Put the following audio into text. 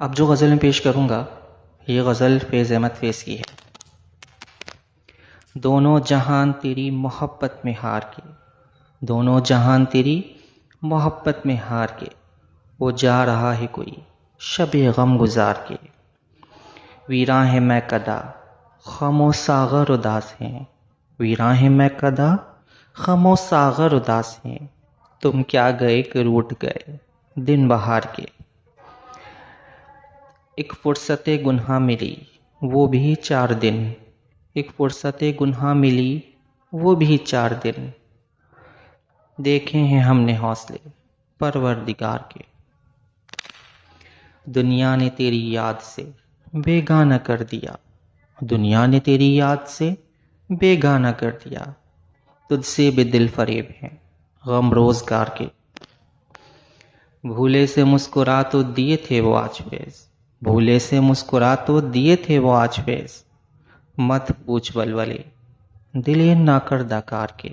اب جو غزل میں پیش کروں گا یہ غزل فیض احمد فیض کی ہے۔ دونوں جہان تیری محبت میں ہار کے، دونوں جہان تیری محبت میں ہار کے، وہ جا رہا ہے کوئی شب غم گزار کے۔ ویراں ہے میں کدا خم و ساغر اداس ہیں، ویراں ہے میں کدا خم و ساغر اداس ہیں، تم کیا گئے کہ روٹ گئے دن بہار کے۔ ایک فرصت گناہ ملی وہ بھی 4 دن، ایک فرصت گناہ ملی وہ بھی 4 دن، دیکھے ہیں ہم نے حوصلے پروردگار کے۔ دنیا نے تیری یاد سے بیگانہ کر دیا، دنیا نے تیری یاد سے بیگانہ کر دیا، تجھ سے بھی دل فریب ہیں غم روزگار کے۔ بھولے سے مسکرا تو دیے تھے وہ آج فیض، بھولے سے مسکرا تو دیے تھے وہ آج فیض، مت پوچھ ولولے دل ناکردہ کار کے۔